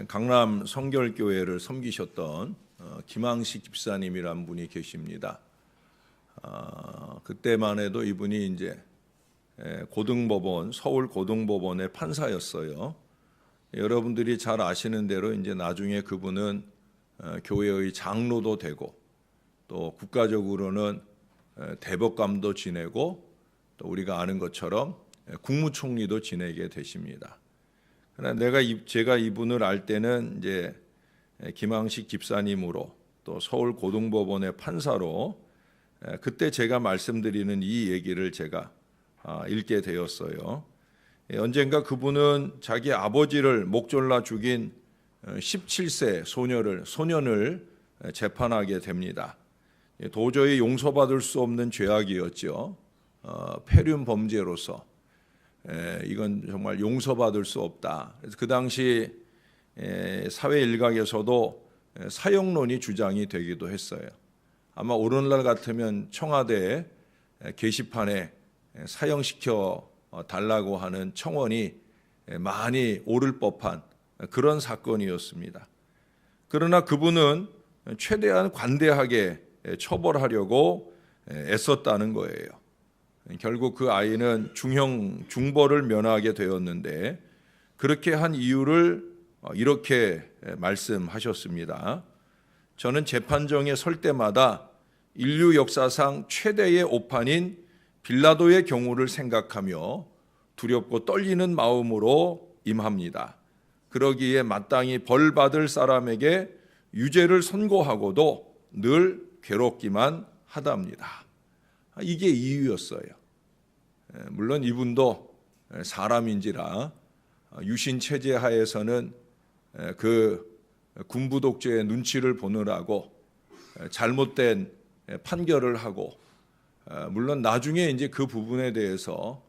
강남 성결교회를 섬기셨던 김항식 집사님이란 분이 계십니다. 그때만 해도 이분이 이제 고등법원, 서울 고등법원의 판사였어요. 여러분들이 잘 아시는 대로 이제 나중에 그분은 교회의 장로도 되고 또 국가적으로는 대법관도 지내고 또 우리가 아는 것처럼 국무총리도 지내게 되십니다. 그러나 제가 이분을 알 때는 이제 김항식 집사님으로 또 서울 고등법원의 판사로 그때 제가 말씀드리는 이 얘기를 제가 읽게 되었어요. 언젠가 그분은 자기 아버지를 목졸라 죽인 17세 소년을 재판하게 됩니다. 도저히 용서받을 수 없는 죄악이었죠. 폐륜 범죄로서 이건 정말 용서받을 수 없다. 그래서 그 당시 사회 일각에서도 사형론이 주장이 되기도 했어요. 아마 오늘날 같으면 청와대 게시판에 사형시켜 달라고 하는 청원이 많이 오를 법한 그런 사건이었습니다. 그러나 그분은 최대한 관대하게 처벌하려고 애썼다는 거예요. 결국 그 아이는 중벌을 면하게 되었는데 그렇게 한 이유를 이렇게 말씀하셨습니다. 저는 재판정에 설 때마다 인류 역사상 최대의 오판인 빌라도의 경우를 생각하며 두렵고 떨리는 마음으로 임합니다. 그러기에 마땅히 벌받을 사람에게 유죄를 선고하고도 늘 괴롭기만 하답니다. 이게 이유였어요. 물론 이분도 사람인지라 유신 체제 하에서는 그 군부 독재의 눈치를 보느라고 잘못된 판결을 하고 물론 나중에 이제 그 부분에 대해서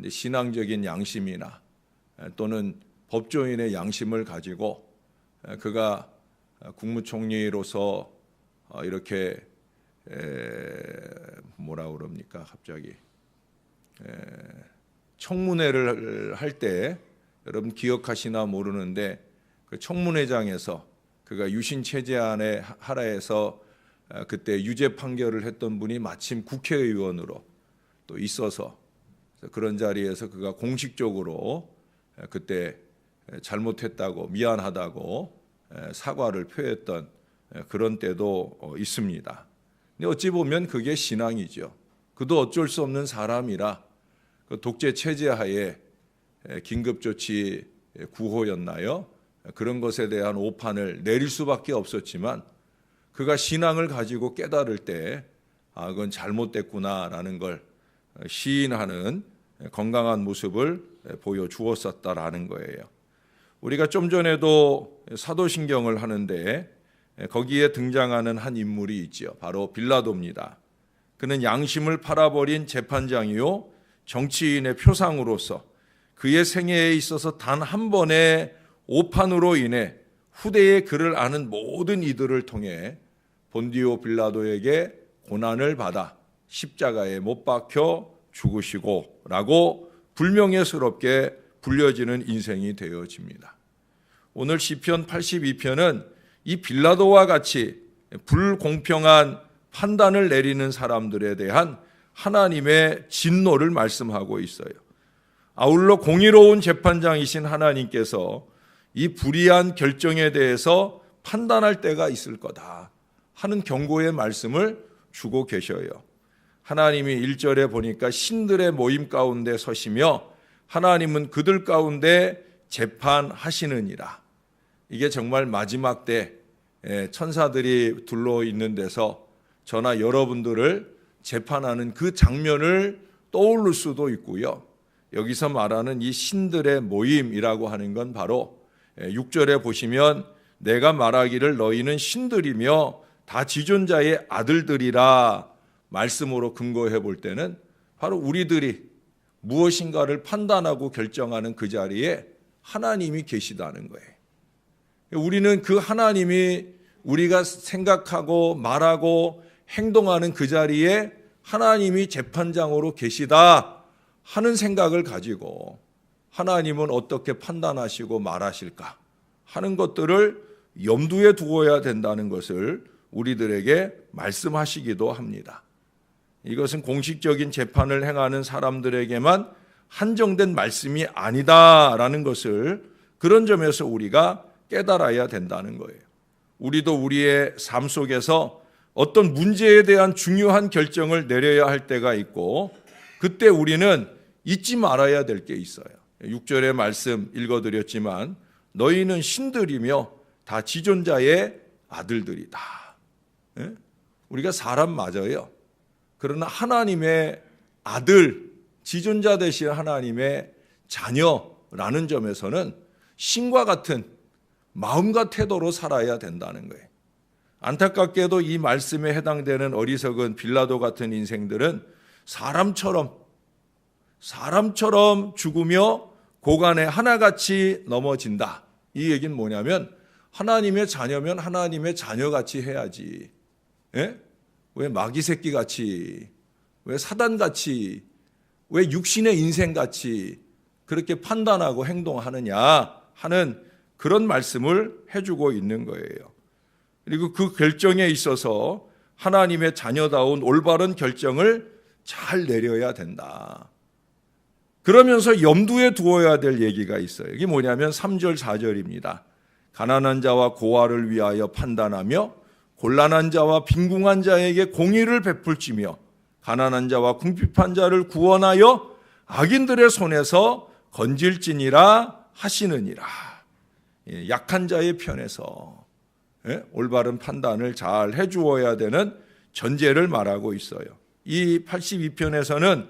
신앙적인 양심이나 또는 법조인의 양심을 가지고 그가 국무총리로서 이렇게 뭐라 그럽니까? 갑자기 청문회를 할 때 여러분 기억하시나 모르는데 그 청문회장에서 그가 유신 체제 안에 하라에서 그때 유죄 판결을 했던 분이 마침 국회의원으로 또 있어서 그런 자리에서 그가 공식적으로 그때 잘못했다고 미안하다고 사과를 표했던 그런 때도 있습니다. 근데 어찌 보면 그게 신앙이죠. 그도 어쩔 수 없는 사람이라 그 독재 체제 하에 긴급조치 구호였나요? 그런 것에 대한 오판을 내릴 수밖에 없었지만 그가 신앙을 가지고 깨달을 때 그건 잘못됐구나라는 걸 시인하는 건강한 모습을 보여주었었다라는 거예요. 우리가 좀 전에도 사도신경을 하는데 거기에 등장하는 한 인물이 있죠. 바로 빌라도입니다. 그는 양심을 팔아버린 재판장이요 정치인의 표상으로서 그의 생애에 있어서 단 한 번의 오판으로 인해 후대에 그를 아는 모든 이들을 통해 본디오 빌라도에게 고난을 받아 십자가에 못 박혀 죽으시고 라고 불명예스럽게 불려지는 인생이 되어집니다. 오늘 시편 82편은 이 빌라도와 같이 불공평한 판단을 내리는 사람들에 대한 하나님의 진노를 말씀하고 있어요. 아울러 공의로운 재판장이신 하나님께서 이 불의한 결정에 대해서 판단할 때가 있을 거다 하는 경고의 말씀을 주고 계셔요. 하나님이 1절에 보니까 신들의 모임 가운데 서시며 하나님은 그들 가운데 재판하시느니라. 이게 정말 마지막 때 천사들이 둘러있는 데서 저나 여러분들을 재판하는 그 장면을 떠올릴 수도 있고요. 여기서 말하는 이 신들의 모임이라고 하는 건 바로 6절에 보시면 내가 말하기를 너희는 신들이며 다 지존자의 아들들이라 말씀으로 근거해 볼 때는 바로 우리들이 무엇인가를 판단하고 결정하는 그 자리에 하나님이 계시다는 거예요. 우리는 그 하나님이 우리가 생각하고 말하고 행동하는 그 자리에 하나님이 재판장으로 계시다 하는 생각을 가지고 하나님은 어떻게 판단하시고 말하실까 하는 것들을 염두에 두어야 된다는 것을 우리들에게 말씀하시기도 합니다. 이것은 공식적인 재판을 행하는 사람들에게만 한정된 말씀이 아니다라는 것을 그런 점에서 우리가 깨달아야 된다는 거예요. 우리도 우리의 삶 속에서 어떤 문제에 대한 중요한 결정을 내려야 할 때가 있고, 그때 우리는 잊지 말아야 될 게 있어요. 6절의 말씀 읽어드렸지만 너희는 신들이며 다 지존자의 아들들이다. 우리가 사람 맞아요. 그러나 하나님의 아들, 지존자 되신 하나님의 자녀라는 점에서는 신과 같은 마음과 태도로 살아야 된다는 거예요. 안타깝게도 이 말씀에 해당되는 어리석은 빌라도 같은 인생들은 사람처럼 죽으며 고간에 하나같이 넘어진다. 이 얘기는 뭐냐면 하나님의 자녀면 하나님의 자녀같이 해야지. 왜 마귀 새끼같이, 왜 사단같이, 왜 육신의 인생같이 그렇게 판단하고 행동하느냐 하는 그런 말씀을 해주고 있는 거예요. 그리고 그 결정에 있어서 하나님의 자녀다운 올바른 결정을 잘 내려야 된다. 그러면서 염두에 두어야 될 얘기가 있어요. 이게 뭐냐면 3절 4절입니다. 가난한 자와 고아를 위하여 판단하며 곤란한 자와 빈궁한 자에게 공의를 베풀지며 가난한 자와 궁핍한 자를 구원하여 악인들의 손에서 건질지니라 하시느니라. 약한 자의 편에서 올바른 판단을 잘 해주어야 되는 전제를 말하고 있어요. 이 82편에서는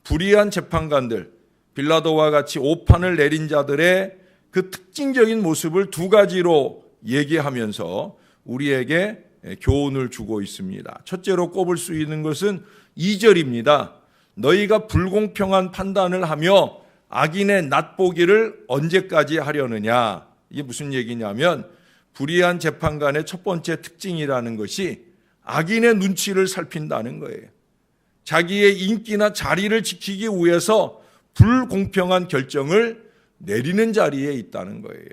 불의한 재판관들, 빌라도와 같이 오판을 내린 자들의 그 특징적인 모습을 두 가지로 얘기하면서 우리에게 교훈을 주고 있습니다. 첫째로 꼽을 수 있는 것은 2절입니다. 너희가 불공평한 판단을 하며 악인의 낫보기를 언제까지 하려느냐. 이게 무슨 얘기냐면 불의한 재판관의 첫 번째 특징이라는 것이 악인의 눈치를 살핀다는 거예요. 자기의 인기나 자리를 지키기 위해서 불공평한 결정을 내리는 자리에 있다는 거예요.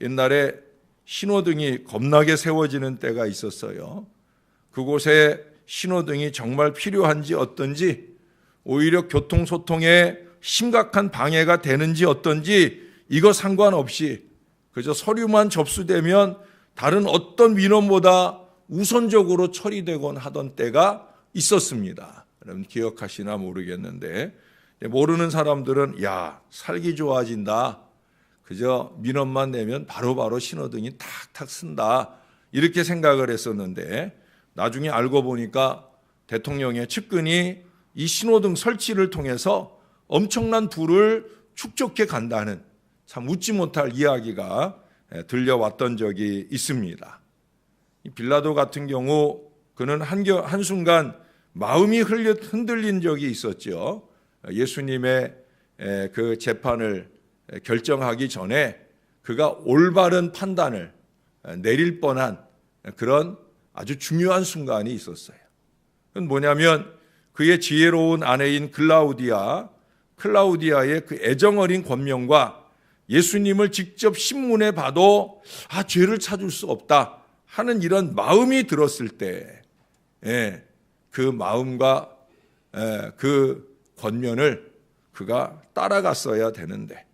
옛날에 신호등이 겁나게 세워지는 때가 있었어요. 그곳에 신호등이 정말 필요한지 어떤지, 오히려 교통소통에 심각한 방해가 되는지 어떤지 이거 상관없이 그저 서류만 접수되면 다른 어떤 민원보다 우선적으로 처리되곤 하던 때가 있었습니다. 여러분 기억하시나 모르겠는데, 모르는 사람들은 야, 살기 좋아진다, 그저 민원만 내면 바로바로 신호등이 탁탁 쓴다, 이렇게 생각을 했었는데 나중에 알고 보니까 대통령의 측근이 이 신호등 설치를 통해서 엄청난 부를 축적해 간다는 참 웃지 못할 이야기가 들려왔던 적이 있습니다. 빌라도 같은 경우 그는 한순간 마음이 흔들린 적이 있었죠. 예수님의 그 재판을 결정하기 전에 그가 올바른 판단을 내릴 뻔한 그런 아주 중요한 순간이 있었어요. 그건 뭐냐면 그의 지혜로운 아내인 클라우디아의 그 애정어린 권면과 예수님을 직접 신문에 봐도 죄를 찾을 수 없다 하는 이런 마음이 들었을 때, 그 마음과 그 권면을 그가 따라갔어야 되는데,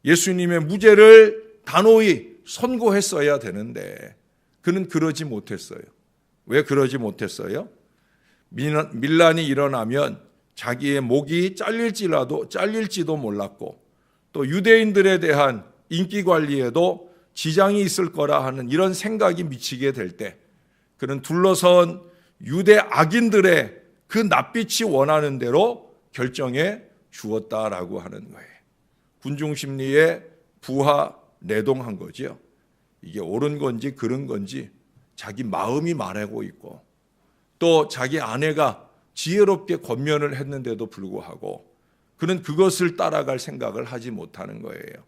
예수님의 무죄를 단호히 선고했어야 되는데 그는 그러지 못했어요. 왜 그러지 못했어요? 밀란이 일어나면 자기의 목이 잘릴지도 몰랐고, 또 유대인들에 대한 인기 관리에도 지장이 있을 거라 하는 이런 생각이 미치게 될 때 그는 둘러선 유대 악인들의 그 낯빛이 원하는 대로 결정해 주었다라고 하는 거예요. 군중 심리에 부하내동한 거죠. 이게 옳은 건지 그른 건지 자기 마음이 말하고 있고, 또 자기 아내가 지혜롭게 권면을 했는데도 불구하고 그는 그것을 따라갈 생각을 하지 못하는 거예요.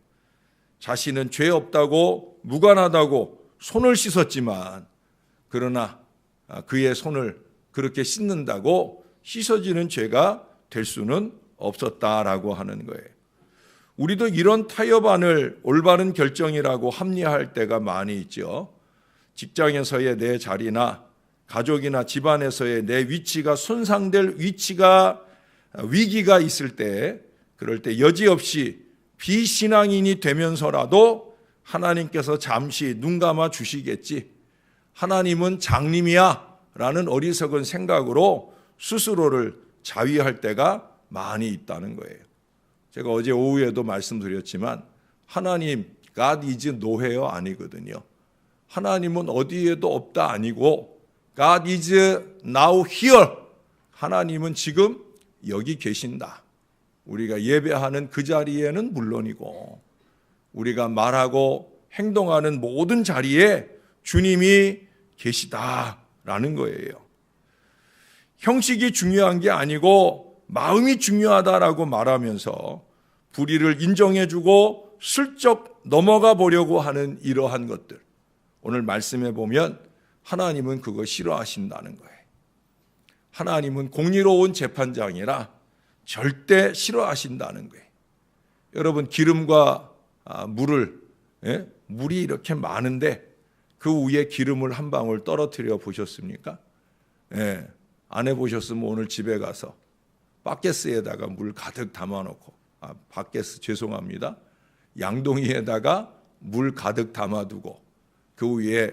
자신은 죄 없다고 무관하다고 손을 씻었지만, 그러나 그의 손을 그렇게 씻는다고 씻어지는 죄가 될 수는 없었다라고 하는 거예요. 우리도 이런 타협안을 올바른 결정이라고 합리화할 때가 많이 있죠. 직장에서의 내 자리나 가족이나 집안에서의 내 위치가 손상될 위기가 있을 때, 그럴 때 여지없이 비신앙인이 되면서라도 하나님께서 잠시 눈 감아 주시겠지, 하나님은 장님이야 라는 어리석은 생각으로 스스로를 자위할 때가 많이 있다는 거예요. 제가 어제 오후에도 말씀드렸지만 하나님 God is nowhere 아니거든요. 하나님은 어디에도 없다 아니고 God is now here. 하나님은 지금 여기 계신다. 우리가 예배하는 그 자리에는 물론이고 우리가 말하고 행동하는 모든 자리에 주님이 계시다라는 거예요. 형식이 중요한 게 아니고 마음이 중요하다라고 말하면서 불의를 인정해주고 슬쩍 넘어가 보려고 하는 이러한 것들, 오늘 말씀해 보면 하나님은 그거 싫어하신다는 거예요. 하나님은 공의로운 재판장이라 절대 싫어하신다는 거예요. 여러분, 기름과 물이 이렇게 많은데 그 위에 기름을 한 방울 떨어뜨려 보셨습니까? 안 해보셨으면 오늘 집에 가서 바켓스에다가 물 가득 담아놓고, 바켓스 죄송합니다, 양동이에다가 물 가득 담아두고 그 위에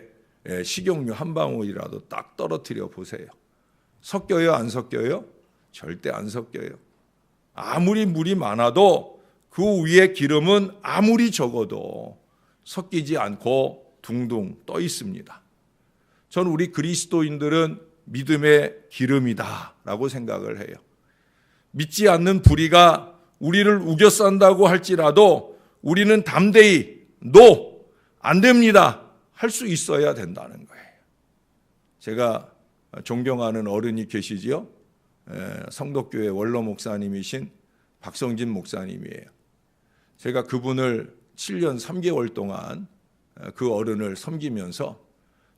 식용유 한 방울이라도 딱 떨어뜨려 보세요. 섞여요, 안 섞여요? 절대 안 섞여요. 아무리 물이 많아도 그 위에 기름은 아무리 적어도 섞이지 않고 둥둥 떠 있습니다. 저는 우리 그리스도인들은 믿음의 기름이다라고 생각을 해요. 믿지 않는 불의가 우리를 우겨싼다고 할지라도 우리는 담대히 노, 안 됩니다 할 수 있어야 된다는 거예요. 제가 존경하는 어른이 계시지요. 성덕교회 원로 목사님이신 박성진 목사님이에요. 제가 그분을 7년 3개월 동안 그 어른을 섬기면서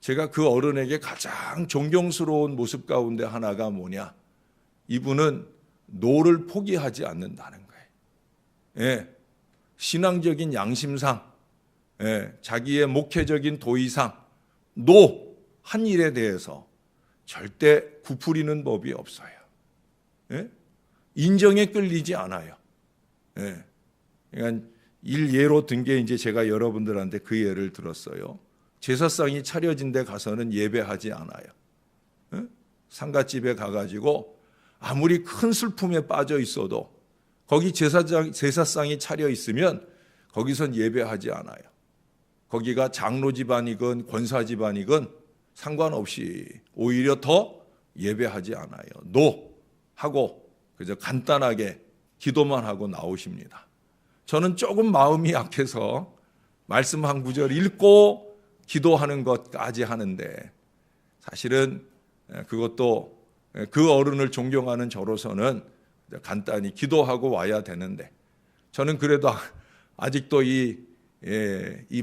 제가 그 어른에게 가장 존경스러운 모습 가운데 하나가 뭐냐, 이분은 노를 포기하지 않는다는 거예요. 신앙적인 양심상, 자기의 목회적인 도의상 노 한 일에 대해서 절대 구부리는 법이 없어요. 인정에 끌리지 않아요. 그러니까 일예로 든 게 이제 제가 여러분들한테 그 예를 들었어요. 제사상이 차려진 데 가서는 예배하지 않아요. 상갓집에 가가지고 아무리 큰 슬픔에 빠져 있어도 거기 제사상이 차려 있으면 거기선 예배하지 않아요. 거기가 장로 집안이건 권사 집안이건 상관없이 오히려 더 예배하지 않아요. 노 하고 그저 간단하게 기도만 하고 나오십니다. 저는 조금 마음이 약해서 말씀 한 구절 읽고 기도하는 것까지 하는데, 사실은 그것도 그 어른을 존경하는 저로서는 간단히 기도하고 와야 되는데, 저는 그래도 아직도 이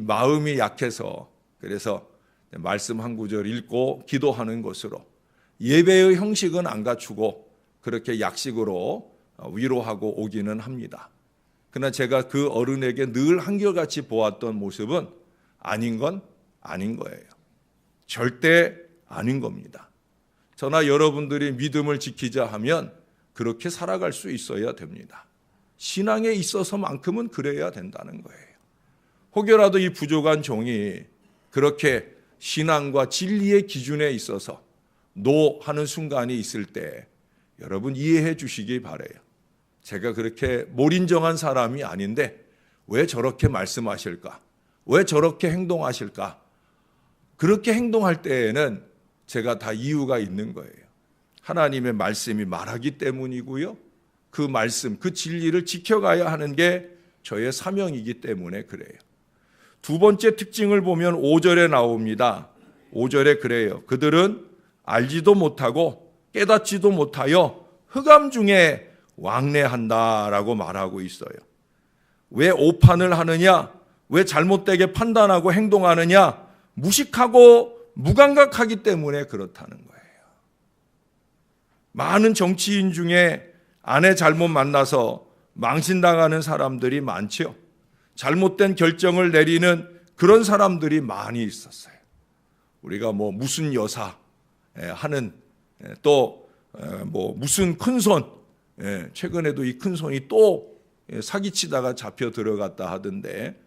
마음이 약해서 그래서 말씀 한 구절 읽고 기도하는 것으로 예배의 형식은 안 갖추고 그렇게 약식으로 위로하고 오기는 합니다. 그러나 제가 그 어른에게 늘 한결같이 보았던 모습은 아닌 건 아닌 거예요. 절대 아닌 겁니다. 저나 여러분들이 믿음을 지키자 하면 그렇게 살아갈 수 있어야 됩니다. 신앙에 있어서만큼은 그래야 된다는 거예요. 혹여라도 이 부족한 종이 그렇게 신앙과 진리의 기준에 있어서 노 하는 순간이 있을 때 여러분 이해해 주시기 바라요. 제가 그렇게 몰인정한 사람이 아닌데 왜 저렇게 말씀하실까? 왜 저렇게 행동하실까? 그렇게 행동할 때에는 제가 다 이유가 있는 거예요. 하나님의 말씀이 말하기 때문이고요. 그 말씀, 그 진리를 지켜가야 하는 게 저의 사명이기 때문에 그래요. 두 번째 특징을 보면 5절에 나옵니다. 5절에 그래요. 그들은 알지도 못하고 깨닫지도 못하여 흑암 중에 왕래한다라고 말하고 있어요. 왜 오판을 하느냐? 왜 잘못되게 판단하고 행동하느냐? 무식하고 무감각하기 때문에 그렇다는 거예요. 많은 정치인 중에 아내 잘못 만나서 망신당하는 사람들이 많죠. 잘못된 결정을 내리는 그런 사람들이 많이 있었어요. 우리가 뭐 무슨 여사 하는 또 뭐 무슨 큰손, 최근에도 이 큰손이 또 사기치다가 잡혀 들어갔다 하던데,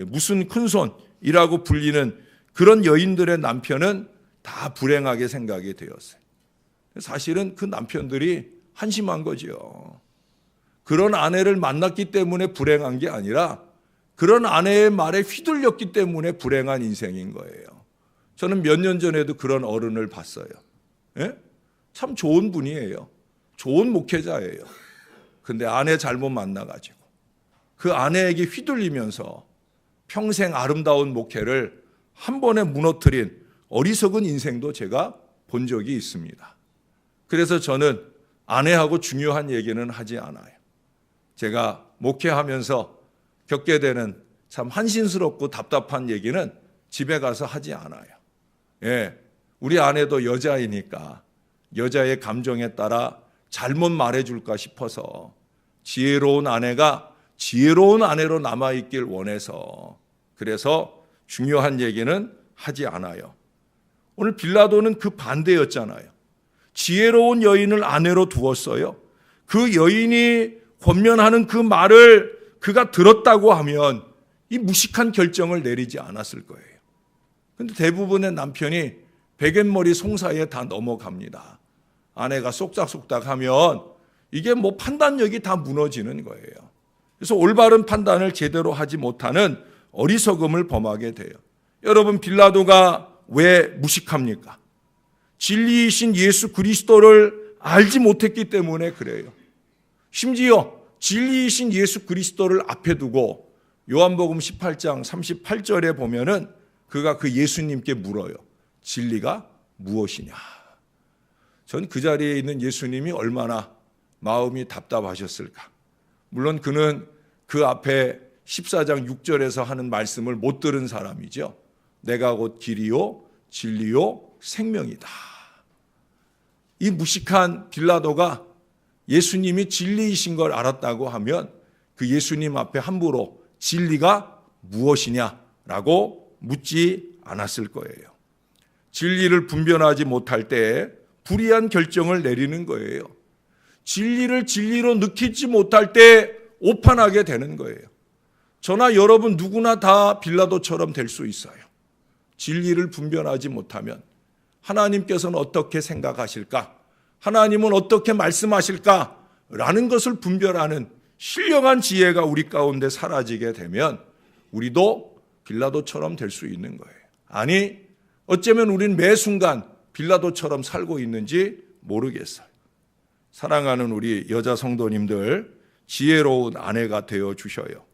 무슨 큰손이라고 불리는 그런 여인들의 남편은 다 불행하게 생각이 되었어요. 사실은 그 남편들이 한심한 거죠. 그런 아내를 만났기 때문에 불행한 게 아니라 그런 아내의 말에 휘둘렸기 때문에 불행한 인생인 거예요. 저는 몇 년 전에도 그런 어른을 봤어요. 참 좋은 분이에요. 좋은 목회자예요. 근데 아내 잘못 만나가지고 그 아내에게 휘둘리면서 평생 아름다운 목회를 한 번에 무너뜨린 어리석은 인생도 제가 본 적이 있습니다. 그래서 저는 아내하고 중요한 얘기는 하지 않아요. 제가 목회하면서 겪게 되는 참 한심스럽고 답답한 얘기는 집에 가서 하지 않아요. 우리 아내도 여자이니까 여자의 감정에 따라 잘못 말해줄까 싶어서 지혜로운 아내가 지혜로운 아내로 남아있길 원해서, 그래서 중요한 얘기는 하지 않아요. 오늘 빌라도는 그 반대였잖아요. 지혜로운 여인을 아내로 두었어요. 그 여인이 권면하는 그 말을 그가 들었다고 하면 이 무식한 결정을 내리지 않았을 거예요. 그런데 대부분의 남편이 베갯머리 송사에 다 넘어갑니다. 아내가 쏙닥쏙닥 하면 이게 뭐 판단력이 다 무너지는 거예요. 그래서 올바른 판단을 제대로 하지 못하는 어리석음을 범하게 돼요. 여러분, 빌라도가 왜 무식합니까? 진리이신 예수 그리스도를 알지 못했기 때문에 그래요. 심지어 진리이신 예수 그리스도를 앞에 두고 요한복음 18장 38절에 보면은 그가 그 예수님께 물어요. 진리가 무엇이냐? 전 그 자리에 있는 예수님이 얼마나 마음이 답답하셨을까. 물론 그는 그 앞에 14장 6절에서 하는 말씀을 못 들은 사람이죠. 내가 곧 길이요 진리요 생명이다. 이 무식한 빌라도가 예수님이 진리이신 걸 알았다고 하면 그 예수님 앞에 함부로 진리가 무엇이냐라고 묻지 않았을 거예요. 진리를 분별하지 못할 때 불의한 결정을 내리는 거예요. 진리를 진리로 느끼지 못할 때 오판하게 되는 거예요. 저나 여러분 누구나 다 빌라도처럼 될 수 있어요. 진리를 분별하지 못하면 하나님께서는 어떻게 생각하실까? 하나님은 어떻게 말씀하실까? 라는 것을 분별하는 신령한 지혜가 우리 가운데 사라지게 되면 우리도 빌라도처럼 될 수 있는 거예요. 아니, 어쩌면 우린 매 순간 빌라도처럼 살고 있는지 모르겠어요. 사랑하는 우리 여자 성도님들, 지혜로운 아내가 되어 주셔요.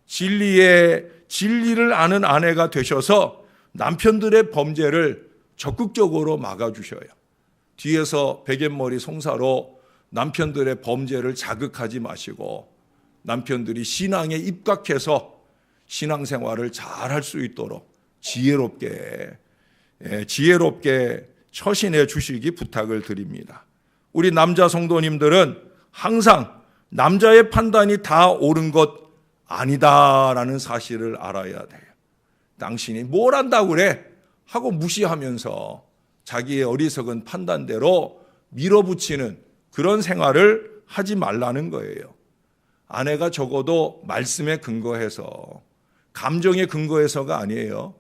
진리를 아는 아내가 되셔서 남편들의 범죄를 적극적으로 막아주셔요. 뒤에서 베갯머리 송사로 남편들의 범죄를 자극하지 마시고 남편들이 신앙에 입각해서 신앙생활을 잘 할 수 있도록 지혜롭게 처신해 주시기 부탁을 드립니다. 우리 남자 성도님들은 항상 남자의 판단이 다 옳은 것 아니다라는 사실을 알아야 돼요. 당신이 뭘 안다고 그래? 하고 무시하면서 자기의 어리석은 판단대로 밀어붙이는 그런 생활을 하지 말라는 거예요. 아내가 적어도 말씀에 근거해서, 감정에 근거해서가 아니에요.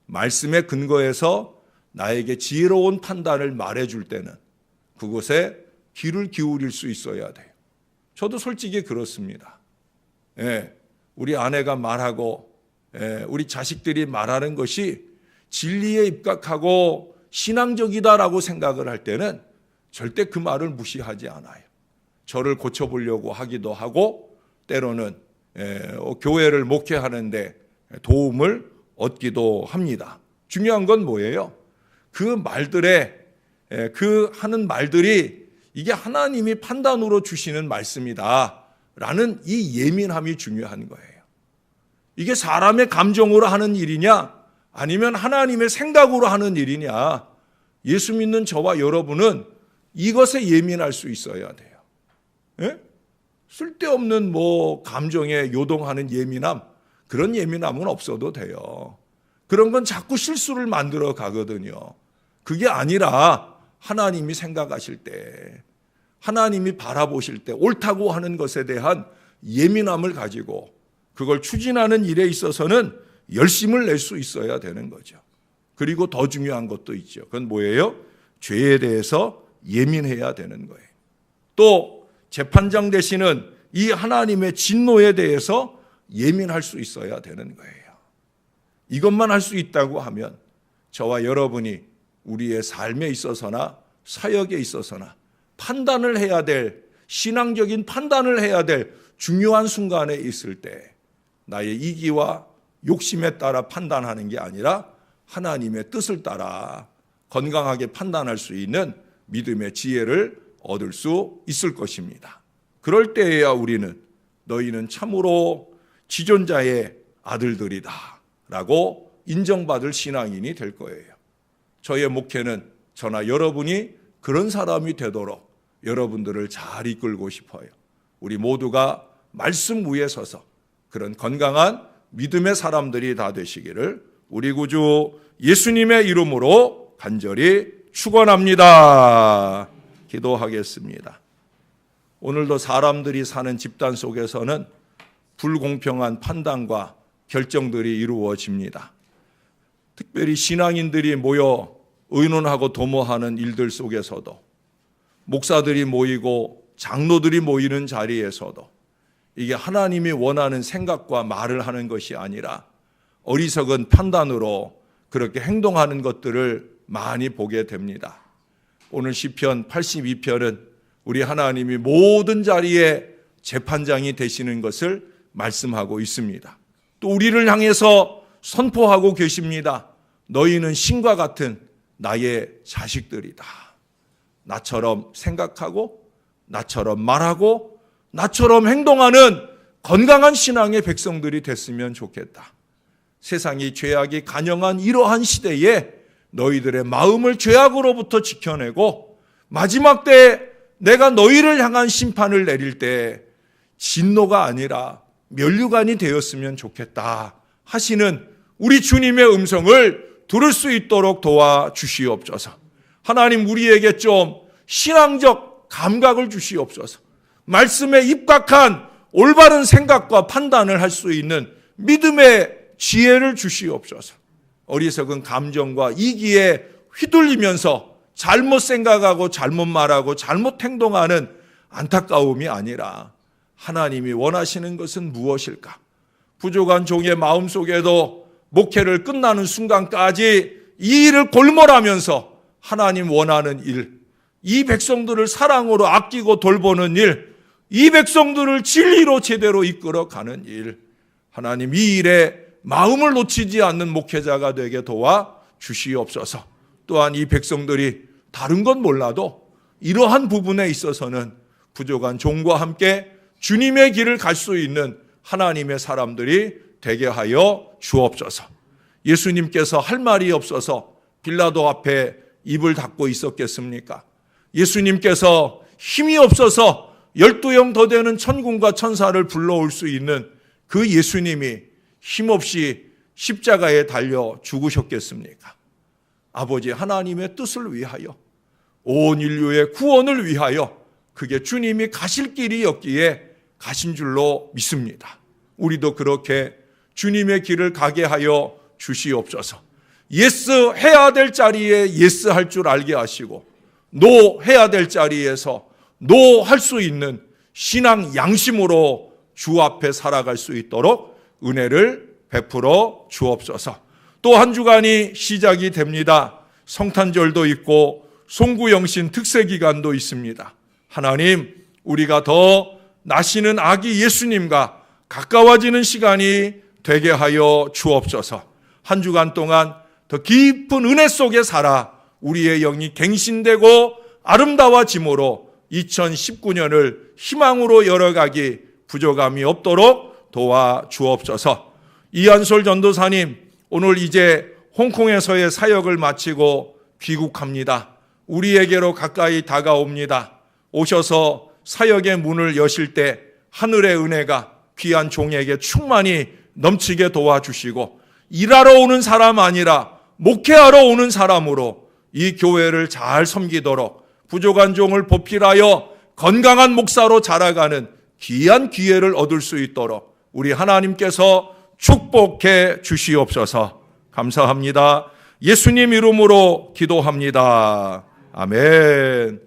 말씀에 근거해서 나에게 지혜로운 판단을 말해줄 때는 그곳에 귀를 기울일 수 있어야 돼요. 저도 솔직히 그렇습니다. 우리 아내가 말하고 우리 자식들이 말하는 것이 진리에 입각하고 신앙적이다라고 생각을 할 때는 절대 그 말을 무시하지 않아요. 저를 고쳐보려고 하기도 하고 때로는 교회를 목회하는데 도움을 얻기도 합니다. 중요한 건 뭐예요? 그 말들에 그 하는 말들이 이게 하나님이 판단으로 주시는 말씀이다 라는 이 예민함이 중요한 거예요. 이게 사람의 감정으로 하는 일이냐 아니면 하나님의 생각으로 하는 일이냐, 예수 믿는 저와 여러분은 이것에 예민할 수 있어야 돼요. 쓸데없는 감정에 요동하는 예민함, 그런 예민함은 없어도 돼요. 그런 건 자꾸 실수를 만들어 가거든요. 그게 아니라 하나님이 생각하실 때, 하나님이 바라보실 때 옳다고 하는 것에 대한 예민함을 가지고 그걸 추진하는 일에 있어서는 열심을 낼 수 있어야 되는 거죠. 그리고 더 중요한 것도 있죠. 그건 뭐예요? 죄에 대해서 예민해야 되는 거예요. 또 재판장 되시는 이 하나님의 진노에 대해서 예민할 수 있어야 되는 거예요. 이것만 할 수 있다고 하면 저와 여러분이 우리의 삶에 있어서나 사역에 있어서나 판단을 해야 될, 신앙적인 판단을 해야 될 중요한 순간에 있을 때 나의 이기와 욕심에 따라 판단하는 게 아니라 하나님의 뜻을 따라 건강하게 판단할 수 있는 믿음의 지혜를 얻을 수 있을 것입니다. 그럴 때에야 우리는 너희는 참으로 지존자의 아들들이다 라고 인정받을 신앙인이 될 거예요. 저의 목회는 저나 여러분이 그런 사람이 되도록 여러분들을 잘 이끌고 싶어요. 우리 모두가 말씀 위에 서서 그런 건강한 믿음의 사람들이 다 되시기를 우리 구주 예수님의 이름으로 간절히 축원합니다. 기도하겠습니다. 오늘도 사람들이 사는 집단 속에서는 불공평한 판단과 결정들이 이루어집니다. 특별히 신앙인들이 모여 의논하고 도모하는 일들 속에서도, 목사들이 모이고 장로들이 모이는 자리에서도 이게 하나님이 원하는 생각과 말을 하는 것이 아니라 어리석은 판단으로 그렇게 행동하는 것들을 많이 보게 됩니다. 오늘 시편 82편은 우리 하나님이 모든 자리에 재판장이 되시는 것을 말씀하고 있습니다. 또 우리를 향해서 선포하고 계십니다. 너희는 신과 같은 나의 자식들이다. 나처럼 생각하고 나처럼 말하고 나처럼 행동하는 건강한 신앙의 백성들이 됐으면 좋겠다. 세상이 죄악이 간영한 이러한 시대에 너희들의 마음을 죄악으로부터 지켜내고 마지막 때에 내가 너희를 향한 심판을 내릴 때 진노가 아니라 면류관이 되었으면 좋겠다 하시는 우리 주님의 음성을 들을 수 있도록 도와주시옵소서. 하나님, 우리에게 좀 신앙적 감각을 주시옵소서. 말씀에 입각한 올바른 생각과 판단을 할 수 있는 믿음의 지혜를 주시옵소서. 어리석은 감정과 이기에 휘둘리면서 잘못 생각하고 잘못 말하고 잘못 행동하는 안타까움이 아니라 하나님이 원하시는 것은 무엇일까? 부족한 종의 마음속에도 목회를 끝나는 순간까지 이 일을 골몰하면서 하나님 원하는 일, 이 백성들을 사랑으로 아끼고 돌보는 일, 이 백성들을 진리로 제대로 이끌어가는 일, 하나님 이 일에 마음을 놓치지 않는 목회자가 되게 도와 주시옵소서. 또한 이 백성들이 다른 건 몰라도 이러한 부분에 있어서는 부족한 종과 함께 주님의 길을 갈 수 있는 하나님의 사람들이 되게 하여 주옵소서. 예수님께서 할 말이 없어서 빌라도 앞에 입을 닫고 있었겠습니까? 예수님께서 힘이 없어서 12형 더 되는 천군과 천사를 불러올 수 있는 그 예수님이 힘없이 십자가에 달려 죽으셨겠습니까? 아버지 하나님의 뜻을 위하여, 온 인류의 구원을 위하여 그게 주님이 가실 길이었기에 가신 줄로 믿습니다. 우리도 그렇게 주님의 길을 가게 하여 주시옵소서. 예스 해야 될 자리에 예스 할 줄 알게 하시고 노 해야 될 자리에서 노 할 수 있는 신앙 양심으로 주 앞에 살아갈 수 있도록 은혜를 베풀어 주옵소서. 또 한 주간이 시작이 됩니다. 성탄절도 있고 송구영신 특세기간도 있습니다. 하나님, 우리가 더 나시는 아기 예수님과 가까워지는 시간이 되게 하여 주옵소서. 한 주간 동안 더 깊은 은혜 속에 살아 우리의 영이 갱신되고 아름다워짐으로 2019년을 희망으로 열어가기 부족함이 없도록 도와주옵소서. 이한솔 전도사님, 오늘 이제 홍콩에서의 사역을 마치고 귀국합니다. 우리에게로 가까이 다가옵니다. 오셔서 사역의 문을 여실 때 하늘의 은혜가 귀한 종에게 충만히 넘치게 도와주시고 일하러 오는 사람 아니라 목회하러 오는 사람으로 이 교회를 잘 섬기도록 부족한 종을 보필하여 건강한 목사로 자라가는 귀한 기회를 얻을 수 있도록 우리 하나님께서 축복해 주시옵소서. 감사합니다. 예수님 이름으로 기도합니다. 아멘.